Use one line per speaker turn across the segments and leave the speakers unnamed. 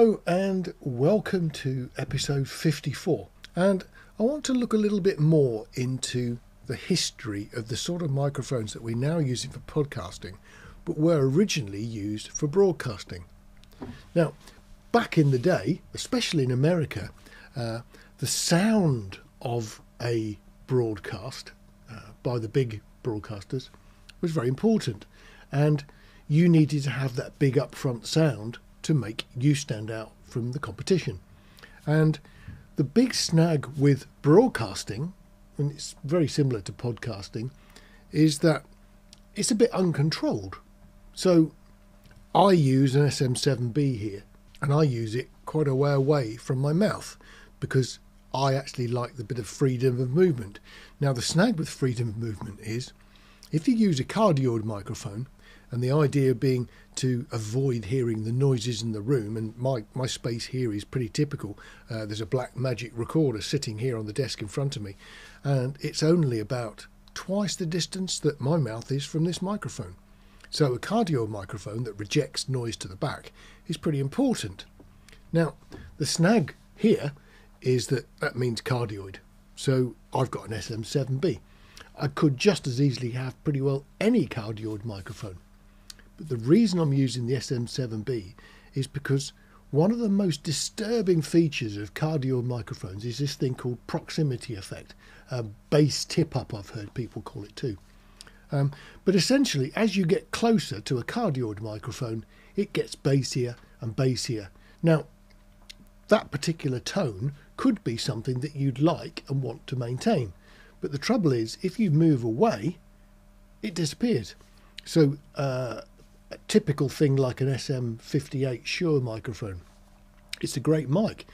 Hello and welcome to episode 54, and I want to look a little bit more into the history of the sort of microphones that we're now using for podcasting but were originally used for broadcasting. Now, back in the day, especially in America, the sound of a broadcast by the big broadcasters was very important, and you needed to have that big upfront sound to make you stand out from the competition. And the big snag with broadcasting, and it's very similar to podcasting, is that it's a bit uncontrolled. So I use an SM7B here, and I use it quite a way away from my mouth because I actually like the bit of freedom of movement. Now, the snag with freedom of movement is if you use a cardioid microphone, and the idea being to avoid hearing the noises in the room, and my space here is pretty typical. There's a Blackmagic recorder sitting here on the desk in front of me, and it's only about twice the distance that my mouth is from this microphone. So a cardioid microphone that rejects noise to the back is pretty important. Now, the snag here is that means cardioid. So I've got an SM7B. I could just as easily have pretty well any cardioid microphone. But the reason I'm using the SM7B is because one of the most disturbing features of cardioid microphones is this thing called proximity effect. Bass tip-up, I've heard people call it too. But essentially, as you get closer to a cardioid microphone, it gets bassier and bassier. Now, that particular tone could be something that you'd like and want to maintain. But the trouble is, if you move away, it disappears. So a typical thing like an SM58 Shure microphone, it's a great mic.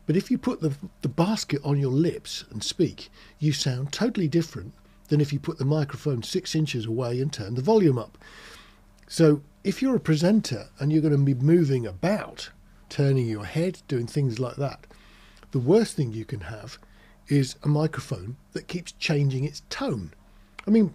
But if you put the basket on your lips and speak, you sound totally different than if you put the microphone 6 inches away and turn the volume up. So if you're a presenter and you're going to be moving about, turning your head, doing things like that, the worst thing you can have is a microphone that keeps changing its tone. I mean,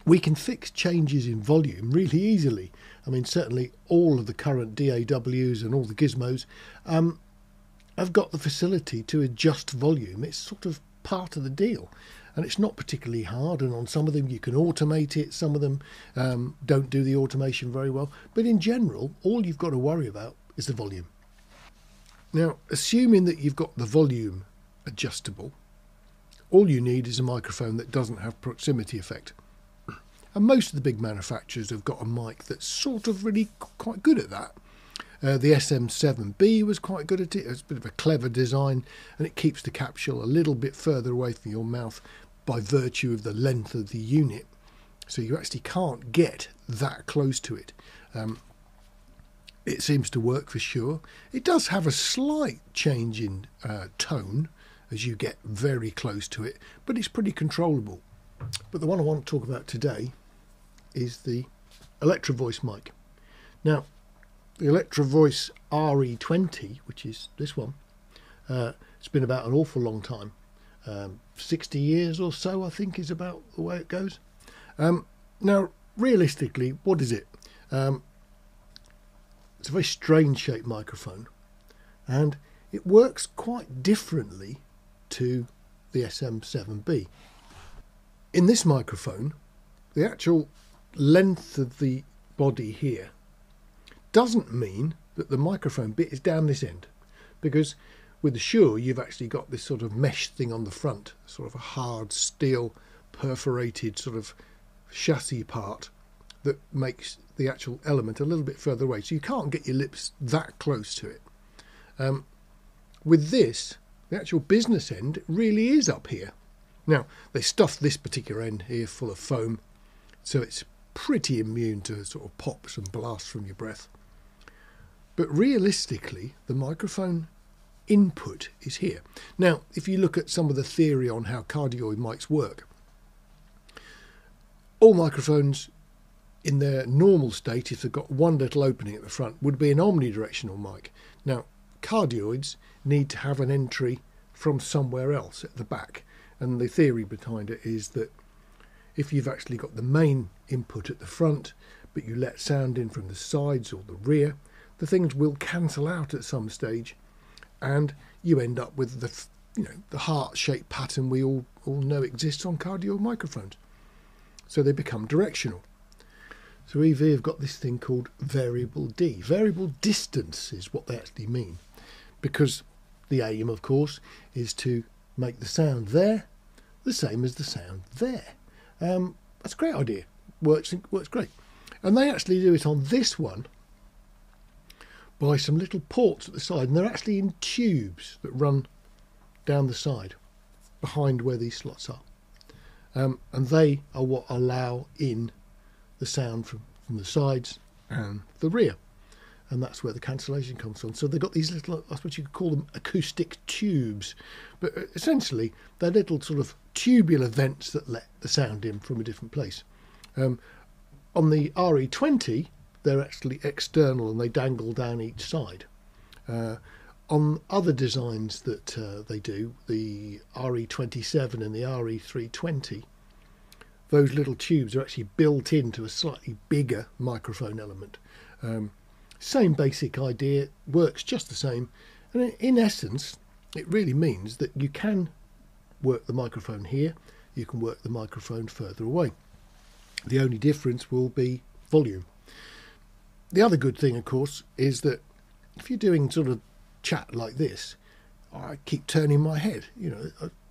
we can fix changes in volume really easily. I mean, certainly all of the current DAWs and all the gizmos have got the facility to adjust volume. It's sort of part of the deal. And it's not particularly hard, and on some of them you can automate it, some of them don't do the automation very well. But in general, all you've got to worry about is the volume. Now, assuming that you've got the volume adjustable, all you need is a microphone that doesn't have proximity effect. And most of the big manufacturers have got a mic that's sort of really quite good at that. The SM7B was quite good at it. It's a bit of a clever design, and it keeps the capsule a little bit further away from your mouth by virtue of the length of the unit. So you actually can't get that close to it. It seems to work for sure. It does have a slight change in tone as you get very close to it, but it's pretty controllable. But the one I want to talk about today is the Electro Voice mic. Now, the Electro Voice RE20, which is this one, it's been about an awful long time. 60 years or so, I think, is about the way it goes. Now, realistically, what is it? It's a very strange shaped microphone, and it works quite differently to the SM7B. In this microphone, the actual length of the body here doesn't mean that the microphone bit is down this end, because with the Shure you've actually got this sort of mesh thing on the front, sort of a hard steel perforated sort of chassis part that makes the actual element a little bit further away, so you can't get your lips that close to it. With this, the actual business end really is up here. Now, they stuffed this particular end here full of foam, so it's pretty immune to sort of pops and blasts from your breath. But realistically, the microphone input is here. Now, if you look at some of the theory on how cardioid mics work, all microphones in their normal state, if they've got one little opening at the front, would be an omnidirectional mic. Now, cardioids need to have an entry from somewhere else at the back. And the theory behind it is that if you've actually got the main input at the front, but you let sound in from the sides or the rear, the things will cancel out at some stage, and you end up with the heart-shaped pattern we all know exists on cardioid microphones. So they become directional. So EV have got this thing called variable D. Variable distance is what they actually mean, because the aim, of course, is to make the sound there the same as the sound there. That's a great idea. Works great. And they actually do it on this one by some little ports at the side, and they're actually in tubes that run down the side behind where these slots are. And they are what allow in the sound from the sides and the rear. And that's where the cancellation comes from. So they've got these little, I suppose you could call them acoustic tubes. But essentially, they're little sort of tubular vents that let the sound in from a different place. On the RE20, they're actually external and they dangle down each side. On other designs that they do, the RE27 and the RE320, those little tubes are actually built into a slightly bigger microphone element. Same basic idea, works just the same, and in essence it really means that you can work the microphone here, you can work the microphone further away. The only difference will be volume. The other good thing, of course, is that if you're doing sort of chat like this, I keep turning my head,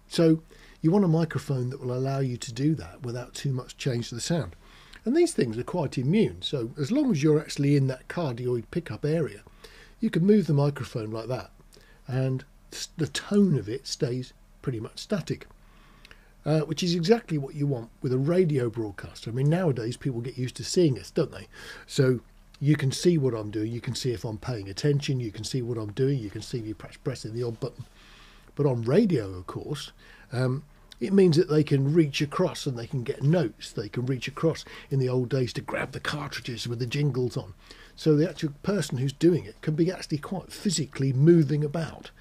so you want a microphone that will allow you to do that without too much change to the sound. And these things are quite immune, so as long as you're actually in that cardioid pickup area, you can move the microphone like that, and the tone of it stays pretty much static, which is exactly what you want with a radio broadcaster. I mean, nowadays people get used to seeing us, don't they? So you can see what I'm doing, you can see if I'm paying attention, you can see what I'm doing, you can see me perhaps pressing the odd button. But on radio, of course, it means that they can reach across and they can get notes. They can reach across in the old days to grab the cartridges with the jingles on. So the actual person who's doing it can be actually quite physically moving about.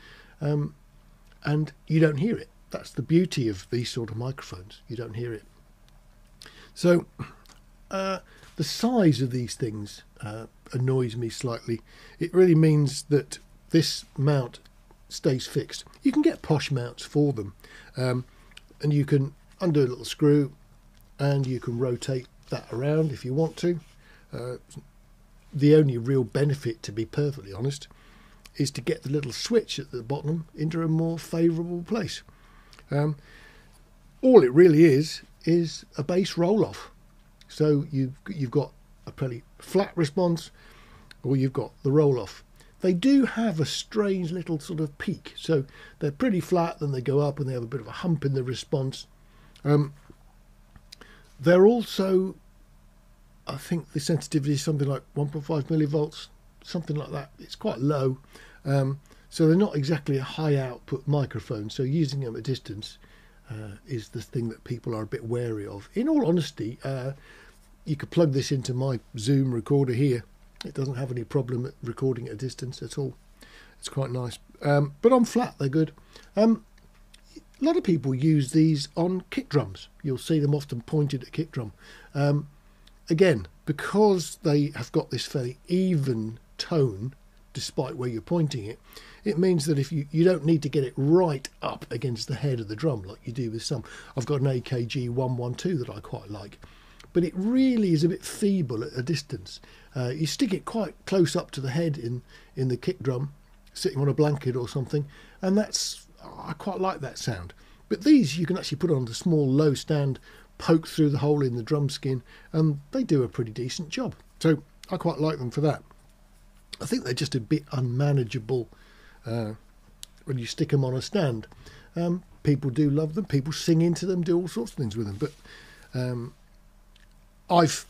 And you don't hear it. That's the beauty of these sort of microphones. You don't hear it. So the size of these things annoys me slightly. It really means that this mount stays fixed. You can get posh mounts for them. And you can undo a little screw and you can rotate that around if you want to. The only real benefit, to be perfectly honest, is to get the little switch at the bottom into a more favourable place. All it really is a bass roll-off. So you've got a pretty flat response, or you've got the roll-off. They do have a strange little sort of peak, so they're pretty flat, then they go up and they have a bit of a hump in the response. They're also, I think the sensitivity is something like 1.5 millivolts, something like that. It's quite low, so they're not exactly a high output microphone, so using them at distance is the thing that people are a bit wary of. In all honesty, you could plug this into my Zoom recorder here. It doesn't have any problem at recording at a distance at all. It's quite nice. But on flat, they're good. A lot of people use these on kick drums. You'll see them often pointed at kick drum. Again, because they have got this fairly even tone, despite where you're pointing it, it means that if you don't need to get it right up against the head of the drum like you do with some. I've got an AKG 112 that I quite like. But it really is a bit feeble at a distance. You stick it quite close up to the head in the kick drum, sitting on a blanket or something, and I quite like that sound. But these you can actually put on the small low stand, poke through the hole in the drum skin, and they do a pretty decent job. So I quite like them for that. I think they're just a bit unmanageable when you stick them on a stand. People do love them, people sing into them, do all sorts of things with them, but I've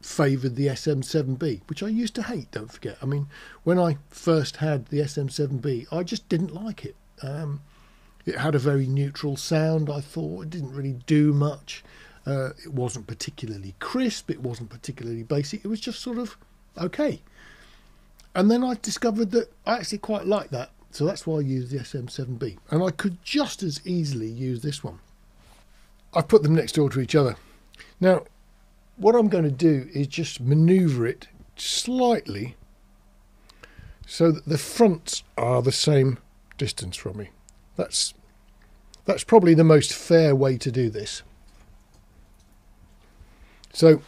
favoured the SM7B, which I used to hate, don't forget. I mean, when I first had the SM7B, I just didn't like it. It had a very neutral sound, I thought. It didn't really do much. It wasn't particularly crisp, it wasn't particularly basic, it was just sort of okay. And then I discovered that I actually quite like that, so that's why I use the SM7B. And I could just as easily use this one. I've put them next door to each other. Now, what I'm going to do is just manoeuvre it slightly so that the fronts are the same distance from me. That's probably the most fair way to do this. So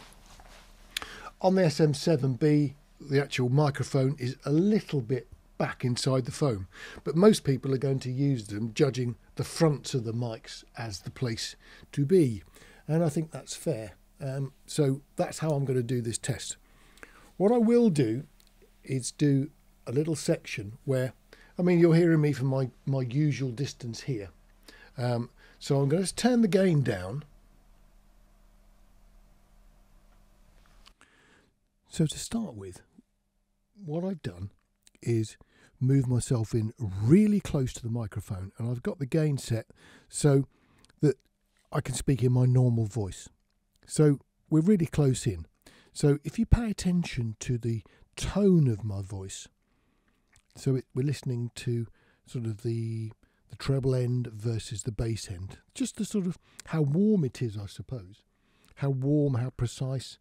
on the SM7B, the actual microphone is a little bit back inside the foam, but most people are going to use them judging the fronts of the mics as the place to be, and I think that's fair. So that's how I'm going to do this test. What I will do is do a little section where, I mean, you're hearing me from my usual distance here. So I'm going to turn the gain down. So to start with, what I've done is move myself in really close to the microphone, and I've got the gain set so that I can speak in my normal voice. So we're really close in. So if you pay attention to the tone of my voice, so we're listening to sort of the treble end versus the bass end, just the sort of how warm it is, I suppose. How warm, how precise,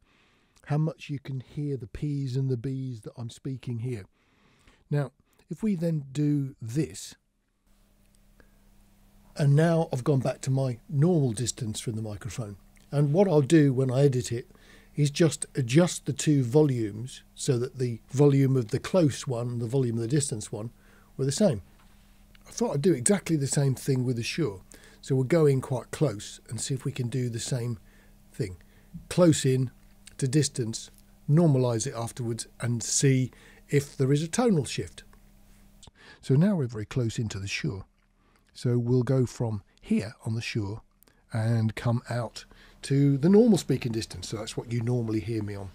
how much you can hear the P's and the B's that I'm speaking here. Now, if we then do this, and now I've gone back to my normal distance from the microphone, and what I'll do when I edit it is just adjust the two volumes so that the volume of the close one and the volume of the distance one were the same. I thought I'd do exactly the same thing with the Shure. So we'll go in quite close and see if we can do the same thing. Close in to distance, normalise it afterwards and see if there is a tonal shift. So now we're very close into the Shure. So we'll go from here on the Shure and come out to the normal speaking distance. So that's what you normally hear me on.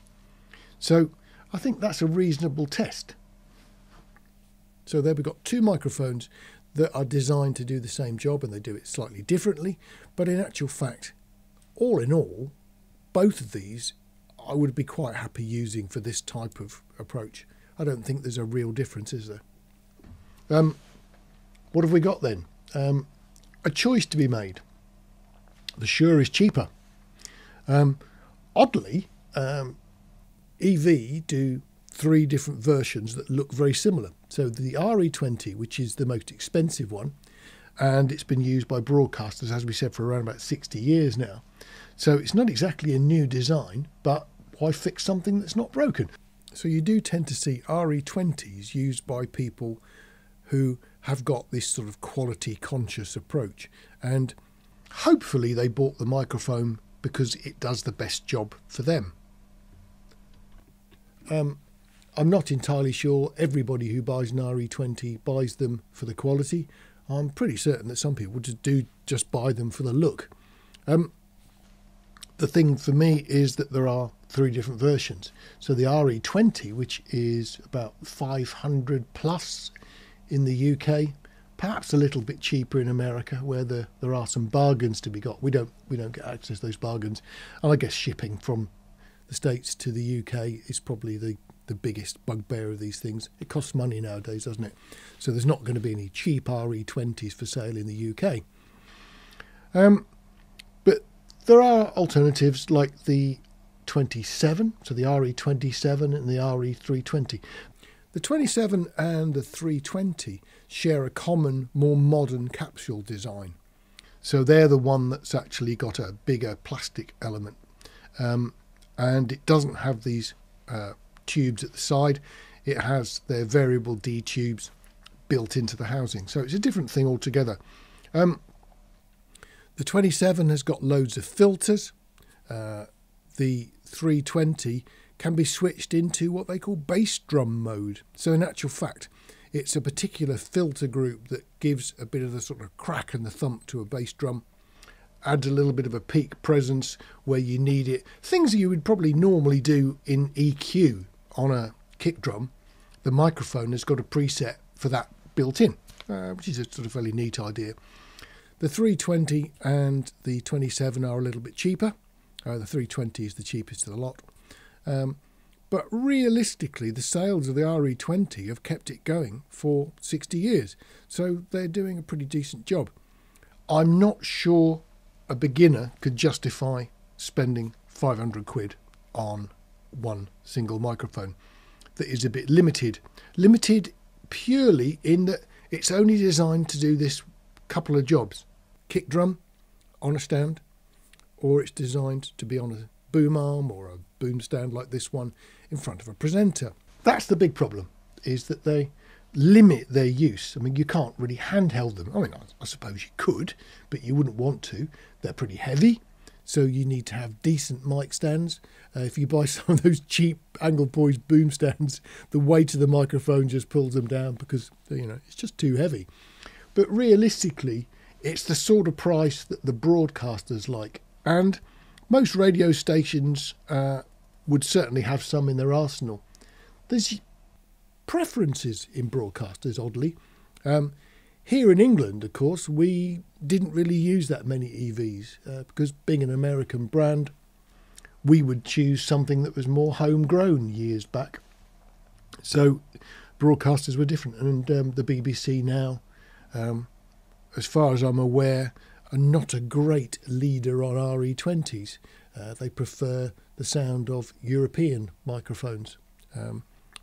So I think that's a reasonable test. So there we've got two microphones that are designed to do the same job, and they do it slightly differently. But in actual fact, all in all, both of these I would be quite happy using for this type of approach. I don't think there's a real difference, is there? What have we got then? A choice to be made. The Shure is cheaper. Oddly, EV do three different versions that look very similar. So the RE20, which is the most expensive one, and it's been used by broadcasters, as we said, for around about 60 years now. So it's not exactly a new design, but why fix something that's not broken? So you do tend to see RE20s used by people who have got this sort of quality conscious approach, and hopefully they bought the microphone because it does the best job for them. I'm not entirely sure everybody who buys an RE20 buys them for the quality. I'm pretty certain that some people just buy them for the look. The thing for me is that there are three different versions. So the RE20, which is about 500 plus in the UK, perhaps a little bit cheaper in America, where there are some bargains to be got. We don't get access to those bargains, and I guess shipping from the States to the UK is probably the biggest bugbear of these things. It costs money nowadays, doesn't it? So there's not going to be any cheap RE20s for sale in the UK. But there are alternatives like the 27, so the RE27 and the RE320. The 27 and the 320 share a common, more modern capsule design. So they're the one that's actually got a bigger plastic element. And it doesn't have these tubes at the side. It has their variable D tubes built into the housing. So it's a different thing altogether. The 27 has got loads of filters. The 320 can be switched into what they call bass drum mode. So in actual fact, it's a particular filter group that gives a bit of the sort of crack and the thump to a bass drum, adds a little bit of a peak presence where you need it. Things that you would probably normally do in EQ on a kick drum, the microphone has got a preset for that built in, which is a sort of fairly neat idea. The 320 and the 27 are a little bit cheaper. The 320 is the cheapest of the lot. But realistically, the sales of the RE20 have kept it going for 60 years. So they're doing a pretty decent job. I'm not sure a beginner could justify spending 500 quid on one single microphone. that is a bit limited. Limited purely in that it's only designed to do this couple of jobs. Kick drum on a stand, or it's designed to be on a boom arm or a boom stand like this one in front of a presenter. That's the big problem, is that they limit their use. I mean, you can't really handheld them. I mean, I suppose you could, but you wouldn't want to. They're pretty heavy, so you need to have decent mic stands. If you buy some of those cheap Angle Poised boom stands, the weight of the microphone just pulls them down because, it's just too heavy. But realistically, it's the sort of price that the broadcasters like. And most radio stations would certainly have some in their arsenal. There's preferences in broadcasters, oddly. Here in England, of course, we didn't really use that many EVs because being an American brand, we would choose something that was more homegrown years back. So broadcasters were different. And the BBC now, as far as I'm aware, are not a great leader on RE20s. They prefer the sound of European microphones,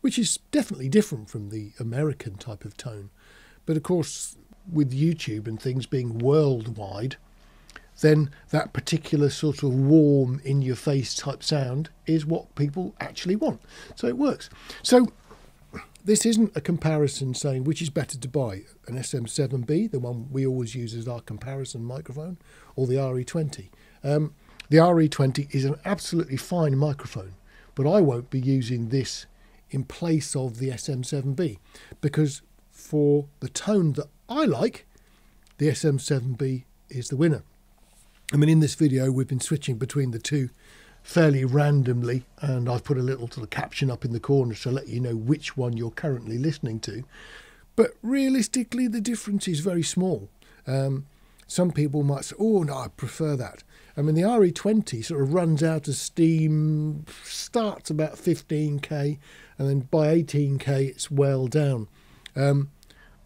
which is definitely different from the American type of tone. But of course, with YouTube and things being worldwide, then that particular sort of warm, in-your-face type sound is what people actually want. So it works. So this isn't a comparison saying which is better to buy, an SM7B, the one we always use as our comparison microphone, or the RE20. The RE20 is an absolutely fine microphone, but I won't be using this in place of the SM7B because for the tone that I like, the SM7B is the winner. I mean, in this video, we've been switching between the two fairly randomly, and I've put a little sort of caption up in the corner to let you know which one you're currently listening to. But realistically, the difference is very small. Some people might say, oh, no, I prefer that. I mean, the RE20 sort of runs out of steam, starts about 15k, and then by 18k, it's well down.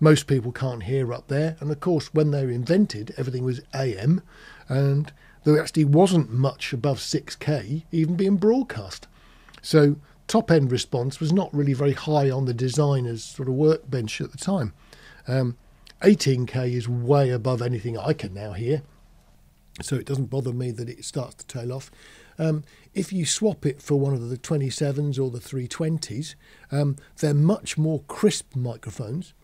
Most people can't hear up there. And of course, when they were invented, everything was AM, and there actually wasn't much above 6k even being broadcast. So top end response was not really very high on the designer's sort of workbench at the time. 18k is way above anything I can now hear, so it doesn't bother me that it starts to tail off. If you swap it for one of the 27s or the 320s, they're much more crisp microphones,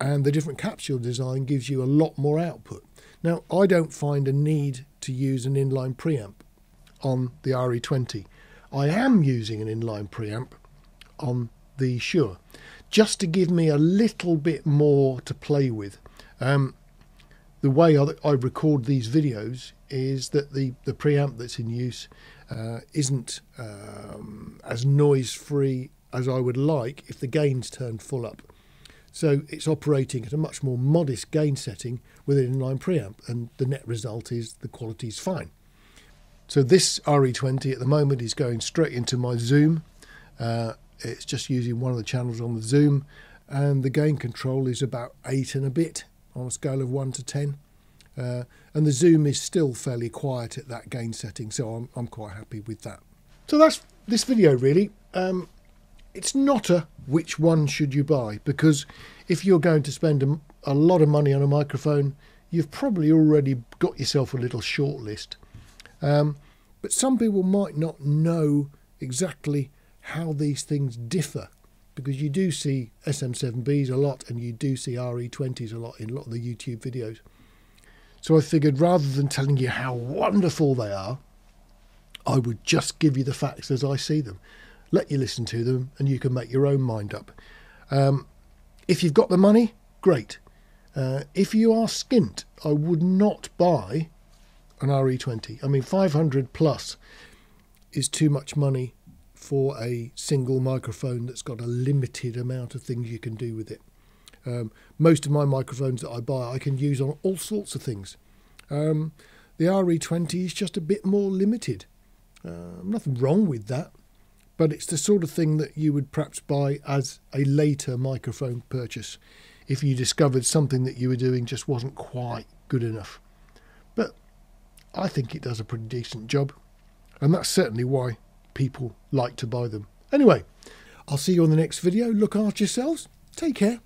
and the different capsule design gives you a lot more output. Now, I don't find a need to use an inline preamp on the RE20. I am using an inline preamp on the Shure, just to give me a little bit more to play with. The way I record these videos is that the preamp that's in use isn't as noise-free as I would like if the gain's turned full up. So it's operating at a much more modest gain setting with an inline preamp, and the net result is the quality is fine. So this RE20 at the moment is going straight into my Zoom. It's just using one of the channels on the Zoom, and the gain control is about 8 and a bit on a scale of 1 to 10. And the Zoom is still fairly quiet at that gain setting, so I'm quite happy with that. So that's this video really. It's not a which one should you buy, because if you're going to spend a lot of money on a microphone, you've probably already got yourself a little short list. But some people might not know exactly how these things differ, because you do see SM7Bs a lot and you do see RE20s a lot in a lot of the YouTube videos. So I figured rather than telling you how wonderful they are, I would just give you the facts as I see them. Let you listen to them and you can make your own mind up. If you've got the money, great. If you are skint, I would not buy an RE20. I mean, 500 plus is too much money for a single microphone that's got a limited amount of things you can do with it. Most of my microphones that I buy, I can use on all sorts of things. The RE20 is just a bit more limited. Nothing wrong with that, but it's the sort of thing that you would perhaps buy as a later microphone purchase if you discovered something that you were doing just wasn't quite good enough. But I think it does a pretty decent job, and that's certainly why people like to buy them. Anyway, I'll see you on the next video. Look after yourselves. Take care.